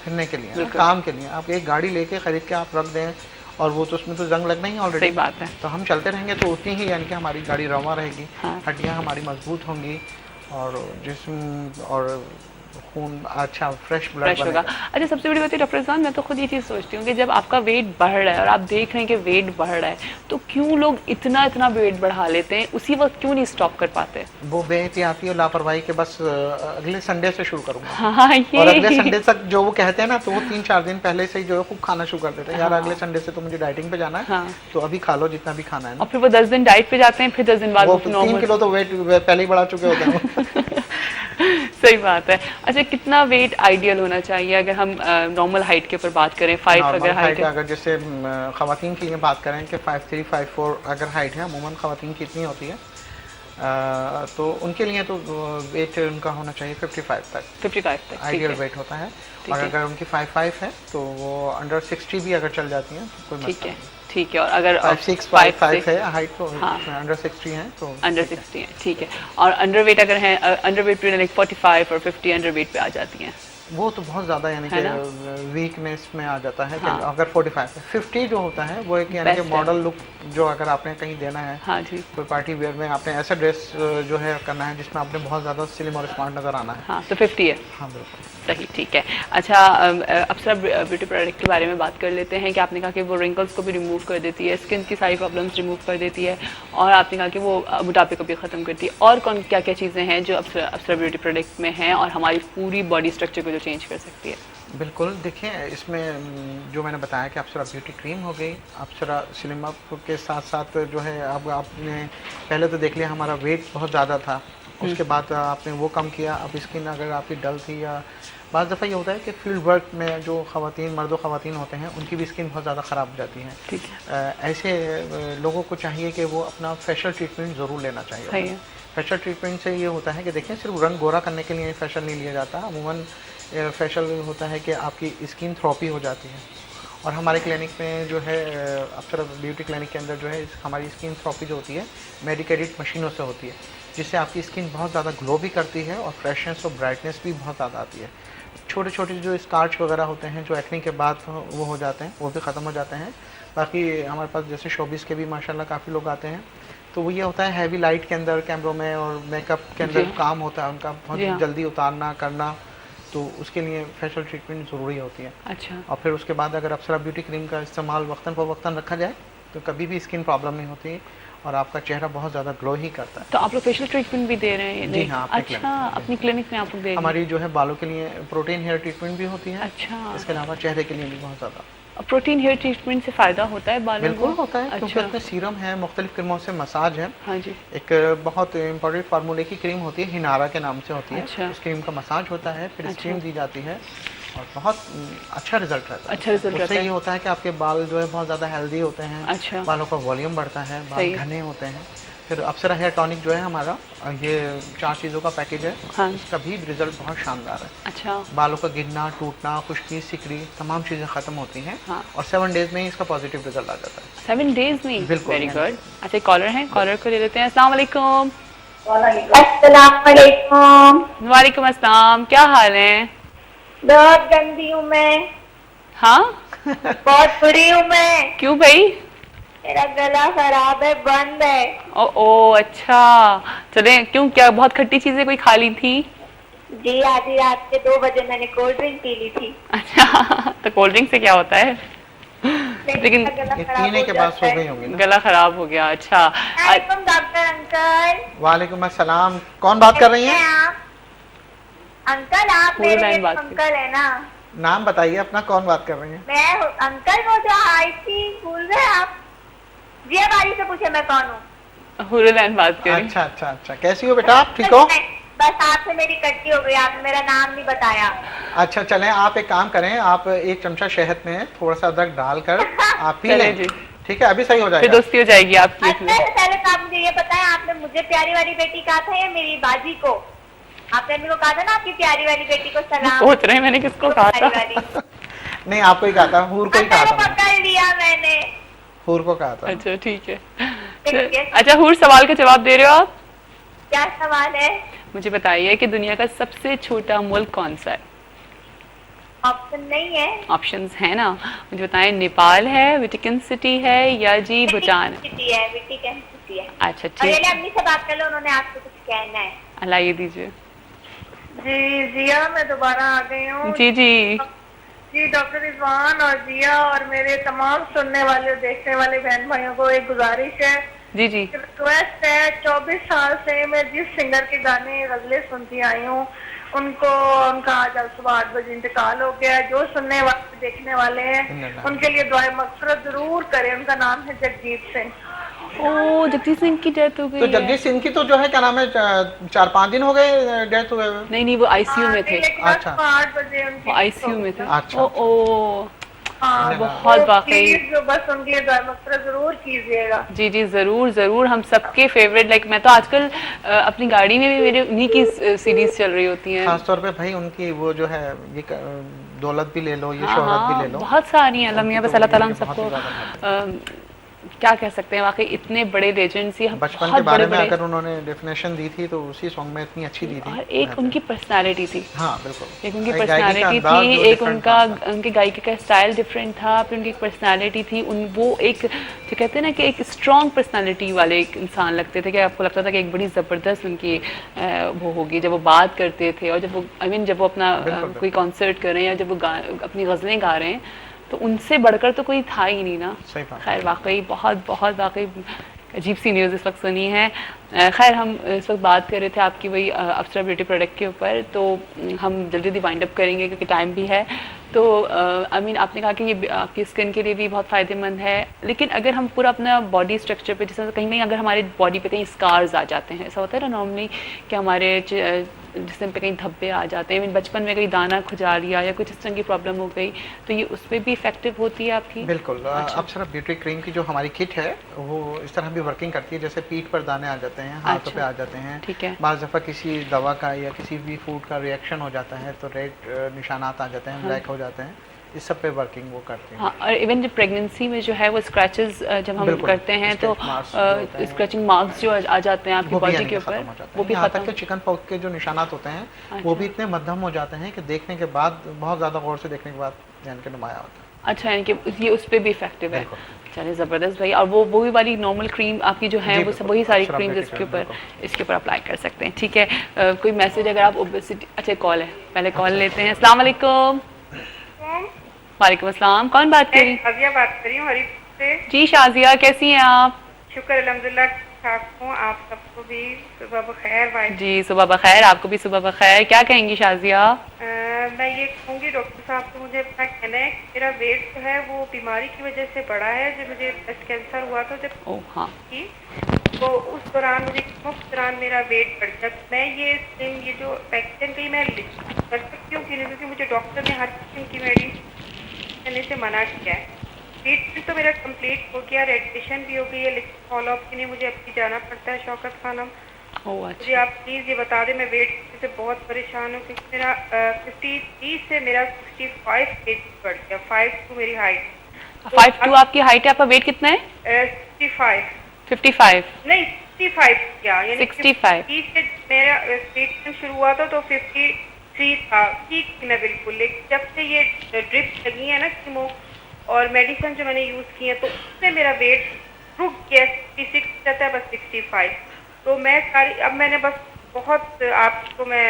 फिरने के लिए, काम के लिए। आप एक गाड़ी लेके खरीद के आप रख दें और वो तो उसमें तो जंग लगना ही ऑलरेडी। सही बात है। तो हम चलते रहेंगे तो उतनी ही यानी कि हमारी गाड़ी रवा रहेगी, हड्डियाँ हमारी मजबूत होंगी और जिस्म और खून अच्छा फ्रेश ब्लड होगा। अच्छा, सबसे बड़ी बात है डॉक्टर साहब, मैं तो खुद ये चीज़ सोचती हूँ कि जब आपका वेट बढ़ रहा है और आप देख रहे हैं कि वेट बढ़ रहा है, तो क्यों लोग इतना इतना वेट बढ़ा लेते हैं, उसी वक्त क्यों नहीं स्टॉप कर पाते? वो बेहतियाती और लापरवाही के बस अगले संडे से शुरू करूंगा। हाँ, और अगले संडे तक जो वो कहते हैं ना, तो वो 3-4 दिन पहले से ही जो है खूब खाना शुरू कर देते हैं। यार अगले संडे से तो मुझे डाइटिंग पे जाना है, तो अभी खा लो जितना भी खाना है ना। और फिर वो 10 दिन डाइट पे जाते हैं, फिर 10 दिन बाद वो 3 किलो तो वेट पहले ही बढ़ा चुके होते हैं। सही बात है। अच्छा, कितना वेट आइडियल होना चाहिए अगर हम नॉर्मल हाइट के ऊपर बात करें? 5 अगर हाइट है, अगर जैसे खवातीन के लिए बात करें कि 5'3", 5'4" अगर हाइट है, अमूमन खवातीन की इतनी होती है, तो उनके लिए तो वेट उनका होना चाहिए 55 तक। 55 तक आइडियल वेट होता है। और अगर उनकी 5'5" है तो वो अंडर 60 भी अगर चल जाती हैं तो कोई मसला नहीं। ठीक है। और अगर 5'6", 5'5" है हाइट तो अंडर 60 है तो अंडर 60 है, ठीक है। और अंडर वेट अगर है, अंडर वेट पे 45 और 50 अंडर वेट पे आ जाती हैं, वो तो बहुत ज़्यादा यानी कि वीकनेस में आ जाता है। अगर 45 है, 50 जो होता है वो एक यानी कि मॉडल लुक, जो अगर आपने कहीं देना है, हाँ जी, कोई पार्टी वेयर में आपने ऐसा ड्रेस जो है करना है जिसमें आपने बहुत ज़्यादा स्लिम और स्मार्ट नज़र आना है, हाँ, तो 50 है। हाँ बिल्कुल सही, ठीक है। अच्छा, अप्सरा ब्यूटी प्रोडक्ट के बारे में बात कर लेते हैं कि आपने कहा कि वो रिंकल्स को भी रिमूव कर देती है, स्किन की सारी प्रॉब्लम्स रिमूव कर देती है, और आपने कहा कि वो बुढ़ापे को भी ख़त्म करती है। और कौन क्या क्या चीज़ें हैं जो अप्सरा ब्यूटी प्रोडक्ट में हैं और हमारी पूरी बॉडी स्ट्रक्चर को जो चेंज कर सकती है? बिल्कुल, देखिए इसमें जो मैंने बताया कि अप्सरा ब्यूटी क्रीम हो गई, अप्सरा स्लिम अप के साथ साथ जो है, अब आपने पहले तो देख लिया हमारा वेट बहुत ज़्यादा था, उसके बाद आपने वो कम किया। अब स्किन अगर आपकी डल थी, या बाज़ दफ़ा ये होता है कि फील्ड वर्क में जो ख़वातीन, मर्द व ख़वातीन होते हैं, उनकी भी स्किन बहुत ज़्यादा ख़राब हो जाती है। ठीक है। ऐसे लोगों को चाहिए कि वो अपना फेशियल ट्रीटमेंट ज़रूर लेना चाहिए। फेशियल ट्रीटमेंट से ये होता है कि देखिए, सिर्फ रंग गोरा करने के लिए फेशियल नहीं लिया जाता। अमूमन फेशियल होता है कि आपकी स्किन थ्रोपी हो जाती है, और हमारे क्लिनिक में जो है, अप्सरा ब्यूटी क्लिनिक के अंदर जो है, हमारी स्किन थ्रोपी जो होती है मेडिकेटेड मशीनों से होती है, जिससे आपकी स्किन बहुत ज़्यादा ग्लो भी करती है और फ्रेशनेस और ब्राइटनेस भी बहुत ज़्यादा आती है। छोटे छोटे जो स्टार्च वगैरह होते हैं जो एक्ने के बाद वो हो जाते हैं, वो भी ख़त्म हो जाते हैं। बाकी हमारे पास जैसे शोबिस के भी माशाल्लाह काफ़ी लोग आते हैं, तो वो ये होता है हैवी लाइट के अंदर, कैमरों में और मेकअप के अंदर काम होता है उनका बहुत जल्दी उतारना करना, तो उसके लिए फेशियल ट्रीटमेंट ज़रूरी होती है। अच्छा। और फिर उसके बाद अगर अप्सरा ब्यूटी क्रीम का इस्तेमाल वक्तन फ़वक्तन रखा जाए तो कभी भी स्किन प्रॉब्लम नहीं होती और आपका चेहरा बहुत ज़्यादा ग्लो ही करता है। तो आप लोग फेशियल ट्रीटमेंट भी दे रहे हैं? जी हाँ। अच्छा, अपनी क्लिनिक में आप लोग दे रहे हैं? हमारी जो है बालों के लिए प्रोटीन हेयर ट्रीटमेंट भी होती है। अच्छा। इसके अलावा चेहरे के लिए भी बहुत ज़्यादा। प्रोटीन हेयर ट्रीटमेंट से फ़ायदा होता है बालों को? बिल्कुल होता है। अच्छा। क्योंकि उसमें सीरम है, मुख्तलिफ क्रीमों से मसाज है। हाँ जी। एक बहुत इम्पोर्टेंट फार्मूले की क्रीम होती है, हिनारा के नाम से होती है। अच्छा। उस क्रीम का मसाज होता है, फिर स्टीम दी जाती है और बहुत अच्छा रिजल्ट रहता है। अच्छा रिजल्ट रहता है। उससे ये होता है कि आपके बाल जो है बहुत ज़्यादा हेल्दी होते हैं। अच्छा। बालों का वॉल्यूम बढ़ता है, बाल घने होते हैं। फिर अप्सरा हेयर टॉनिक जो है हमारा, ये 4 चीज़ों का पैकेज है। हाँ। इसका भी रिजल्ट बहुत शानदार है। अच्छा। बालों का गिरना, टूटना, खुश्की, सिकड़ी, तमाम चीज़ें ख़त्म होती हैं। हाँ। और 7 डेज़ में ही इसका पॉजिटिव रिजल्ट आ जाता है। 7 डेज़ में? बिल्कुल। Very good. अच्छा, कॉलर हैं, कॉलर को ले लेते हैं। अस्सलाम वालेकुम। अस्सलाम वालेकुम। वालेकुम अस्सलाम, क्या हाल है? बहुत गंदी हूँ मैं। हाँ? बहुत बुरी हूँ मैं। क्यों भाई? मेरा गला खराब है, बंद है। ओ अच्छा, चले क्यों, क्या बहुत खट्टी चीजें कोई खा ली थी? जी, आधी रात के 2 बजे मैंने कोल्ड ड्रिंक पी ली थी। अच्छा, तो कोल्ड ड्रिंक से क्या होता है? लेकिन पीने के बाद सो गई होंगी ना? गला खराब हो गया। अच्छा। Doctor uncle. वालेकुम अस्सलाम, कौन बात कर रही हैं? आप अंकल, आप मेरे अंकल है ना? नाम बताइए अपना, कौन बात कर रही हैं? मैं अंकल वो जो आई थी, भूल गए आप? जी, बारी से पूछे मैं कौन हूँ? हुरलैन बात कर रही। अच्छा अच्छा अच्छा, कैसी हो बेटा आप, ठीक हो? बस आपसे मेरी कट्टी हो गई, आपने मेरा नाम नहीं बताया। अच्छा चलें, आप एक काम करें, आप 1 चमचा शहद में थोड़ा सा अदरक डालकर आप पी लें, ठीक है? अभी सही हो जाएगा, फिर दोस्ती हो जाएगी आपकी। अच्छा, पहले तो आप मुझे ये बताएं, आपने मुझे प्यारी वाली बेटी कहा था या मेरी बाजी को? आपने मेरे को कहा था ना आपकी प्यारी वाली बेटी को सलाम। सोच रहे हैं मैंने किसको कहा था। नहीं, आपको ही कहा था, हूर को ही कहा था। पकड़ लिया मैंने, हूर को कहा था। अच्छा ठीक है। अच्छा हूर, सवाल का जवाब दे रहे हो आप? क्या सवाल है? मुझे बताइए कि दुनिया का सबसे छोटा मुल्क कौन सा है? ऑप्शन नहीं है। ऑप्शंस है ना, मुझे बताएं, नेपाल है, वेटिकन सिटी है या जी भूटान? सिटी है, वेटिकन सिटी है। अच्छा और ठीक, ये अम्मी से बात कर लो, उन्होंने आपको कुछ कहना है। अल्लाह ये दीजिए। जी जिया, मैं दोबारा आ गई हूँ। जी जी जी डॉक्टर रिजवान और जिया और मेरे तमाम सुनने वाले और देखने वाले बहन भाइयों को एक गुजारिश है, जी जी रिक्वेस्ट है। 24 साल से मैं जिस सिंगर के गाने गजलें सुनती आई हूँ उनका आज सुबह 8 बजे इंतकाल हो गया। जो सुनने वाले देखने वाले हैं उनके लिए दुआ मग़फ़िरत जरूर करें। उनका नाम है जगजीत सिंह। ओ जगजीत सिंह की डेथ हो गई तो है। जगजीत सिंह की तो जो है क्या नाम है 4-5 दिन हो गए डेथ हुए हुए। नहीं नहीं वो आईसीयू में थे, अच्छा। 8 बजे उनकी वो आईसीयू में थे। अच्छा। ओ ओ हाँ, बहुत तो वाकई। प्लीज बस उनके लिए दुआ मग़फ़िरत जरूर कीजिएगा। जी जी जरूर जरूर, हम सबके फेवरेट। लाइक मैं तो आजकल अपनी गाड़ी में भी मेरे उन्हीं की सीरीज चल रही होती हैं। खास तौर पे भाई उनकी वो जो है ये दौलत भी ले लो, ये हाँ, शोहरत भी ले लो, बहुत सारी हैं लम्हिया, बस अल्लाह ताला हम बहुत सबको ही ज़्यादा क्या कह सकते हैं, वाकई इतने बड़े लेजेंड्स, ये बचपन बहुत के बारे बड़े में बड़े। अगर उन्होंने डेफिनेशन दी थी तो उसी सॉन्ग में इतनी अच्छी दी थी। और एक उनकी पर्सनालिटी थी, हाँ बिल्कुल, एक उनकी एक गायकी का पर्सनालिटी अंदाज थी, जो एक different उनका था। उनके गायकी का स्टाइल डिफरेंट था, फिर उनकी एक पर्सनालिटी थी। वो एक जो कहते हैं ना कि एक स्ट्रॉन्ग पर्सनालिटी वाले एक इंसान लगते थे, कि आपको लगता था कि एक बड़ी ज़बरदस्त उनकी वो होगी जब वो बात करते थे, और जब वो जब वो अपना कोई कॉन्सर्ट कर रहे हैं या जब वो अपनी गज़लें गा रहे हैं, तो उनसे बढ़कर तो कोई था ही नहीं ना। सही बात। खैर वाकई बहुत बहुत वाकई अजीब सी न्यूज़ इस वक्त सुनी है। खैर हम इस वक्त बात कर रहे थे आपकी वही अप्सरा ब्यूटी प्रोडक्ट के ऊपर, तो हम जल्दी जल्दी वाइंड अप करेंगे क्योंकि टाइम भी है। तो आपने कहा कि ये आपकी स्किन के लिए भी बहुत फ़ायदेमंद है, लेकिन अगर हम पूरा अपना बॉडी स्ट्रक्चर पे, जैसे कहीं अगर हमारे बॉडी पे कहीं स्कार्स आ जाते हैं, ऐसा होता है ना नॉर्मली कि हमारे जिसम पे कहीं धब्बे आ जाते हैं, बचपन में कहीं दाना खुजा लिया या कुछ इस तरह की प्रॉब्लम हो गई, तो ये उस पर भी इफेक्टिव होती है आपकी? बिल्कुल। अप्सरा ब्यूटी क्रीम की जो हमारी किट है वो इस तरह भी वर्किंग करती है, जैसे पीठ पर दाने आ जाते हैं, हाथों पे आ जाते हैं, ठीक है। बाज़ दफ़ा किसी दवा का या किसी भी फूड का रिएक्शन हो जाता है तो रेड निशानात आ जाते हैं, ब्लैक हो जाते हैं, इस सब पे वर्किंग वो करते हैं। हाँ, और इवन जब प्रेगनेंसी में जो है वो स्क्रैचेस जब हम करते हैं तो स्क्रैचिंग मार्क्स जो आ जाते हैं आपकी बॉडी के ऊपर, वो भी यहाँ खत्म। तक कि चिकन पॉक्स के जो निशानात होते हैं वो भी इतने मध्यम हो जाते हैं कि देखने के बाद, बहुत ज़्यादा गौर से देखने के बाद यानी कि नुमाया होता है। अच्छा, यानी कि ये उस पर भी इफेक्टिव है। चलिए ज़बरदस्त भाई। और वो भी वाली नॉर्मल क्रीम आपकी जो है वो सब वही सारी क्रीम इसके ऊपर अप्लाई कर सकते हैं, ठीक है। कोई मैसेज अगर आप ओबेसिटी, अच्छा कॉल है, पहले कॉल लेते हैं। अस्सलाम वालेकुम। वालेकुम अस्सलाम, कौन बात कर रही? शाजिया बात कर रही हूँ हरी से। जी शाजिया, कैसी हैं आप? शुक्र अल्हम्दुलिल्लाह ठीक हूँ। आप सबको भी सुबह बखैर भाई। जी सुबह बखैर, आपको भी सुबह बखैर। क्या कहेंगी शाजिया? मैं ये कहूँगी डॉक्टर साहब को, मुझे अपना कहना है कि मेरा वेट जो है वो बीमारी की वजह से बढ़ा है। जब मुझे ब्रेस्ट कैंसर हुआ था जब हाँ तो उस दौरान मुझे दौरान मेरा वेट बढ़ गया। मैं ये जो वैक्सीन की मैं कर सकती हूँ कि नहीं, क्योंकि मुझे डॉक्टर ने हर किस्म की मेडिसिन करने से मना किया है। ट्रीटमेंट तो मेरा कंप्लीट हो गया, रेडिएशन भी हो गई है, लेकिन फॉलोअप के लिए मुझे अभी जाना पड़ता है शौकत खानम। मुझे आप प्लीज़ ये बता दें, मैं वेट से बहुत परेशान हूँ क्योंकि मेरा 53 से मेरा 65 kg बढ़ गया। 5'2" मेरी हाइट। 5'2" आपकी हाइट है, आपका वेट कितना है? 55 नहीं 65 क्या, यानी 65 से मेरा ट्रीटमेंट शुरू हुआ था तो 53 था, ठीक थी मैं बिल्कुल। लेकिन जब से ये ड्रिप लगी है ना कीमो और मेडिसिन जो मैंने यूज़ की है तो उससे मेरा वेट रुक गया, 66 रहता है बस 65। तो मैं अब मैंने बस बहुत आपको मैं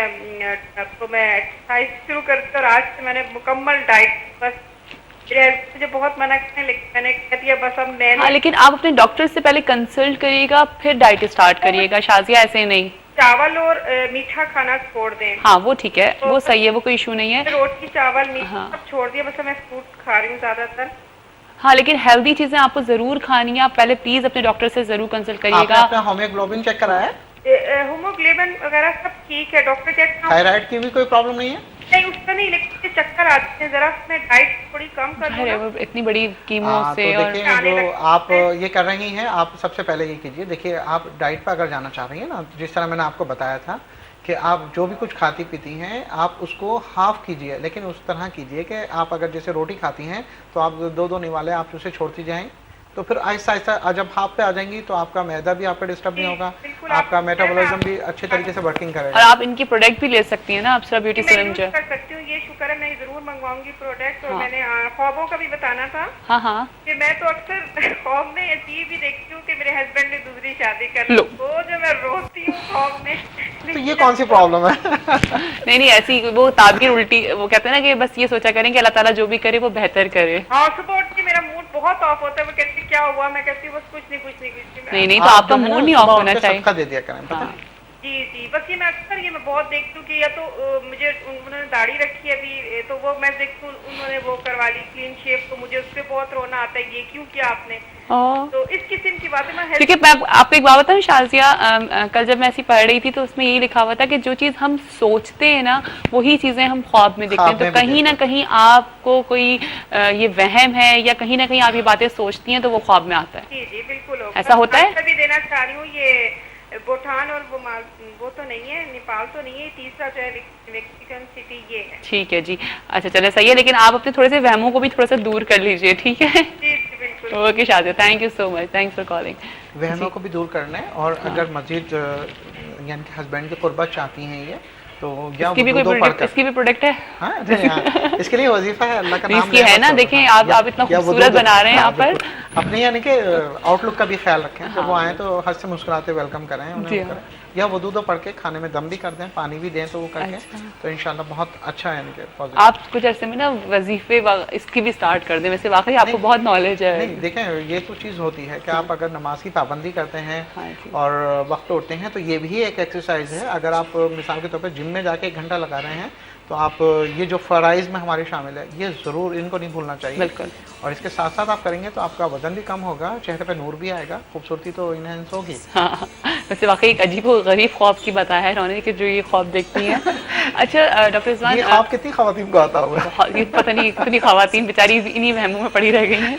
एक्सरसाइज शुरू करती और आज से मैंने मुकम्मल डाइट, बस मुझे बहुत मना करने लेकिन मैंने कह दिया बस अब मैं। हाँ, लेकिन आप अपने डॉक्टर से पहले कंसल्ट करिएगा फिर डाइट स्टार्ट करिएगा शाजिया, ऐसे नहीं। चावल और मीठा खाना छोड़ दें। हाँ वो ठीक है, वो सही है, वो कोई इशू नहीं है। रोटी चावल मीठा सब छोड़ दिया, बस मैं फ्रूट खा रही हूँ ज्यादातर। हाँ लेकिन हेल्दी चीजें आपको जरूर खानी है, आप पहले प्लीज अपने डॉक्टर से जरूर कंसल्ट करिएगा। आपने हीमोग्लोबिन चेक कराया है? हीमोग्लोबिन वगैरह सब ठीक है, डॉक्टर चेक। थायराइड की भी कोई प्रॉब्लम नहीं है? नहीं उसका नहीं, लेकिन चक्कर आते हैं जरा, मैं डाइट थोड़ी कम कर लूं ना। इतनी बड़ी कीमो से। तो और देखिए जो आप ये कर रही हैं, आप सबसे पहले ये कीजिए, देखिए आप डाइट पर अगर जाना चाह रही हैं ना, जिस तरह मैंने आपको बताया था कि आप जो भी कुछ खाती पीती हैं आप उसको हाफ कीजिए, लेकिन उस तरह कीजिए कि आप अगर जैसे रोटी खाती हैं तो आप दो निवाले आप उसे छोड़ती जाएं, तो फिर आहिस्ता आहिस्ता जब हाफ पे आ जाएंगी तो आपका मैदा भी आपका डिस्टर्ब नहीं होगा, बिल्कुल, आपका आप- मेटाबॉलिज्म भी अच्छे तरीके से वर्किंग और करेगा। आप इनकी प्रोडक्ट भी ले सकती हैं ना अप्सरा ब्यूटी मैं सीरम यूज जो है। कर सकती हूँ, ये शुक्र है, मैं जरूर मंगवाऊंगी प्रोडक्ट। और हाँ। मैंने ख्वाबों का भी बताना था हाँ हाँ कि मैं तो अक्सर ख्वाब में ऐसी भी देखती हूँ कि मेरे हस्बैंड ने दूसरी शादी कर लो। ली, तो जो मैं रोती हूँ ख्वाब में। तो ये कौन सी प्रॉब्लम है? नहीं नहीं, ऐसी वो ताबीर उल्टी, वो कहते हैं ना कि बस ये सोचा करें कि अल्लाह ताला जो भी करे वो बेहतर करे। हाँ, सुबह उठ के मेरा मूड बहुत ऑफ होता है, वो कहती क्या हुआ, मैं कहती हूँ बस कुछ नहीं कुछ नहीं कुछ नहीं। नहीं तो आप आपका जो है ना, मूड नहीं ऑफ सुबह उठ होना के चाहिए। सदका दे दिया करें, पता है? हाँ। जी जी, बस ये मैं अक्सर ये मैं बहुत देखती हूँ कि या तो मुझे उन्होंने दाढ़ी रखी है अभी, तो वो मैं देखती हूँ उन्होंने वो करवा ली क्लीन शेव, तो मुझे उस पर बहुत रोना आता है, ये क्यों किया आपने। तो इस किस्म की बातें मैं ठीक है, मैं आपको एक बात बताऊं शाजिया, कल जब मैं ऐसी पढ़ रही थी तो उसमें यही लिखा हुआ था कि जो चीज़ हम सोचते हैं ना वही चीज़ें हम ख्वाब में देखते हैं। तो कहीं ना कहीं आपको कोई ये वहम है या कहीं ना कहीं आप ये बातें सोचती हैं तो वो ख्वाब में आता है। जी जी बिल्कुल ऐसा होता है? भी देना चाह रही हूँ, ये भूटान और वो तो नहीं है, नेपाल तो नहीं है, तीसरा जो है मेक्सिकन सिटी ये है। ठीक है जी, अच्छा चले सही है, लेकिन आप अपने थोड़े से वहमों को भी थोड़ा सा दूर कर लीजिए, ठीक है? जी जी बिल्कुल। Okay Shazia, thank you so much, thanks for calling. वहमों को भी दूर करना है, और अगर मजीद यानी कि हस्बैंड की कुर्बत चाहती हैं ये, तो या इसकी भी कोई वुदू प्रोडक्ट, पढ़कर। इसकी भी प्रोडक्ट है? हाँ, नहीं, हाँ, इसके लिए वजीफा है अल्लाह का नाम इसकी है लेना ना, तो- देखें हाँ, आप इतना या खूबसूरत वुदू बना रहे हैं हाँ, यहाँ पर। बिल्कुल। अपने यानी कि आउटलुक का भी ख्याल रखें, जब वो आए तो हंस से मुस्कुराते वेलकम करें जी उन्हें, हाँ। करें। या वुदू तो पढ़ के खाने में दम भी कर दें, पानी भी दें तो वो करके, तो इंशाल्लाह बहुत अच्छा है इनके पॉजिटिव। आप कुछ ऐसे में ना वजीफे इसकी भी स्टार्ट कर दें, वैसे वाकई आपको बहुत नॉलेज है। नहीं देखें, ये तो चीज़ होती है कि आप अगर नमाज की पाबंदी करते हैं हाँ जी। और वक्त पे उठते हैं, तो ये भी एक एक्सरसाइज है। अगर आप मिसाल के तौर पे जिम में जाके 1 घंटा लगा रहे हैं, तो आप ये जो फ़राइज़ में हमारे शामिल है, ये ज़रूर इनको नहीं भूलना चाहिए। बिल्कुल। और इसके साथ साथ आप करेंगे तो आपका वजन भी कम होगा, चेहरे पे नूर भी आएगा, खूबसूरती तो इनहेंस होगी। हाँ, वैसे वाकई एक अजीब व गरीब ख्वाब की बताया है उन्होंने कि जो ये ख्वाब देखती हैं। अच्छा डॉक्टर ये इस्मान, ख्वाब कितनी ख़वातीन को आता होगा। ये पता नहीं कितनी ख़वातीन बेचारी इन्हीं वहमों में पड़ी रह गई हैं।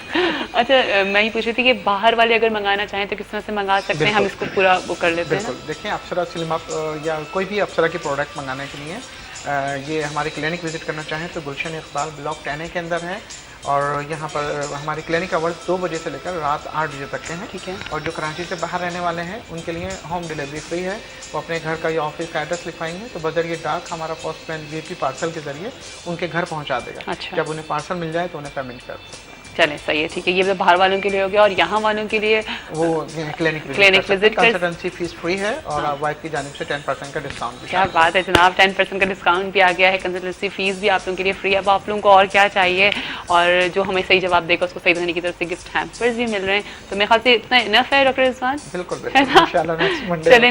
अच्छा मैं ये पूछ रही थी कि बाहर वाले अगर मंगाना चाहें तो किस तरह से मंगा सकते हैं, हम इसको पूरा वो कर लेते हैं ना? बिल्कुल, देखिए अप्सरा सिल्मा या कोई भी अप्सरा की प्रोडक्ट मंगाने के लिए ये हमारे क्लिनिक विजिट करना चाहें तो गुलशन इकबाल ब्लॉक 10A के अंदर है, और यहाँ पर हमारी क्लिनिक आवर्स 2 बजे से लेकर रात 8 बजे तक के हैं। ठीक है। और जो कराची से बाहर रहने वाले हैं उनके लिए होम डिलीवरी फ्री है, वो अपने घर का या ऑफिस का एड्रेस लिखवाएंगे तो बजरिए डाक हमारा पोस्टमैन वीपी पार्सल के जरिए उनके घर पहुँचा देगा। अच्छा। जब उन्हें पार्सल मिल जाए तो उन्हें पेमेंट कर सकते हैं। चलें सही है, ठीक है, ये तो बाहर वालों के लिए हो गया। और यहाँ वालों के लिए वो क्लिनिक क्लिनिक विजिट कर, कंसल्टेंसी फीस फ्री है, और वाइफ की जानिब से 10% का डिस्काउंट भी। क्या बात है जनाब, 10% का डिस्काउंट भी आ गया है, कंसल्टेंसी फीस भी आप लोगों के लिए फ्री है। अब आप लोगों को और क्या चाहिए, और जो हमें सही जवाब देगा उसको सही देने की तरफ से गिफ्ट हैम्पर्स भी मिल रहे हैं। तो मेरे ख्याल से इतना इनफ है डॉक्टर इस्मान। बिल्कुल है बिल्कुल, ना? इंशाल्लाह नेक्स्ट मंडे। चलिए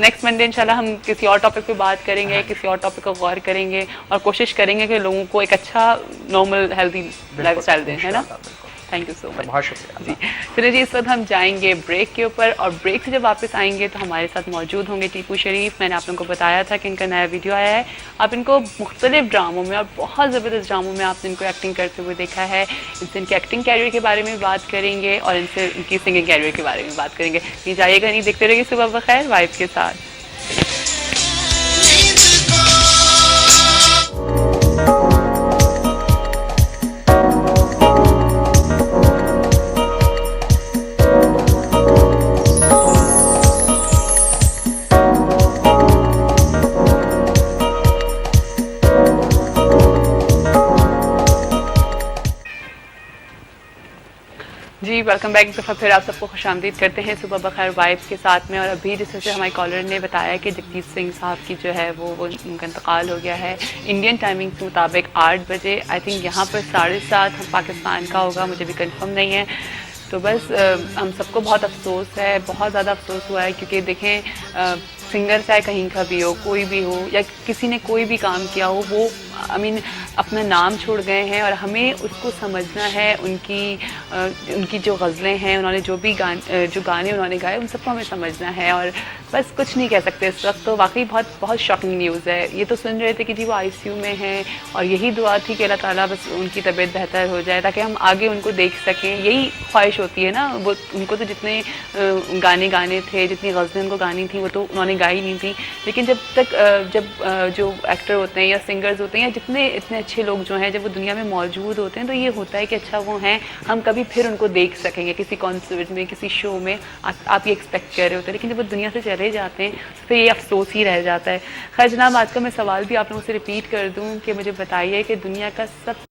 नेक्स्ट मंडे इंशाल्लाह हम किसी और टॉपिक पे बात करेंगे, किसी और टॉपिक को गौर करेंगे और कोशिश करेंगे कि लोगों को एक अच्छा नॉर्मल हेल्दी लाइफ स्टाइल दें, है ना? थैंक यू सो मच, बहुत शुक्रिया जी। चलिए जी, इस वक्त हम जाएंगे ब्रेक के ऊपर, और ब्रेक से जब वापस आएंगे तो हमारे साथ मौजूद होंगे टीपू शरीफ। मैंने आप लोगों को बताया था कि इनका नया वीडियो आया है, आप इनको मुख्तलिफ ड्रामों में और बहुत ज़बरदस्त ड्रामों में आपने इनको एक्टिंग करते हुए देखा है। इनसे इनके एक्टिंग कैरियर के बारे में बात करेंगे और इनसे इनकी सिंगिंग कैरियर के बारे में बात करेंगे। नहीं जाइएगा, नहीं, देखते रहिए सुबह बखैर वाइफ के साथ। जी वेलकम बैक, एक दफ़ा फिर आप सबको खुशामदीद करते हैं सुबह बखैर वाइब्स के साथ में। और अभी जिस तरह से हमारे कॉलर ने बताया कि जगजीत सिंह साहब की जो है वो उनका इंतकाल हो गया है इंडियन टाइमिंग के मुताबिक 8 बजे। आई थिंक यहाँ पर 7:30 हम पाकिस्तान का होगा, मुझे भी कंफर्म नहीं है। तो बस हम सबको बहुत अफसोस है, बहुत ज़्यादा अफसोस हुआ है, क्योंकि देखें सिंगर चाहे कहीं का भी हो, कोई भी हो, या किसी ने कोई भी काम किया हो, वो अपना नाम छोड़ गए हैं और हमें उसको समझना है। उनकी जो गज़लें हैं, उन्होंने जो गाने उन्होंने गाए, उन सबको हमें समझना है। और बस कुछ नहीं कह सकते इस वक्त। तो वाकई बहुत शॉकिंग न्यूज़ है। ये तो सुन रहे थे कि जी वो ICU में हैं, और यही दुआ थी कि अल्लाह ताला बस उनकी तबीयत बेहतर हो जाए ताकि हम आगे उनको देख सकें। यही ख्वाहिश होती है ना। वो उनको तो जितने गाने गाने थे, जितनी गज़लें उनको गानी थी, वो तो उन्होंने गाई नहीं थी। लेकिन जब जो एक्टर होते हैं या सिंगर्स होते हैं, हैं, जितने इतने अच्छे लोग जो हैं जब वो दुनिया में मौजूद होते हैं तो ये होता है कि अच्छा वो हैं, हम कभी फिर उनको देख सकेंगे किसी कॉन्सर्ट में, किसी शो में, आप ये एक्सपेक्ट कर रहे होते हैं, लेकिन जब वो दुनिया से चले जाते हैं फिर ये अफसोस ही रह जाता है। खैर जनाब, आज का मैं सवाल भी आप लोगों से रिपीट कर दूँ कि मुझे बताइए कि दुनिया का सब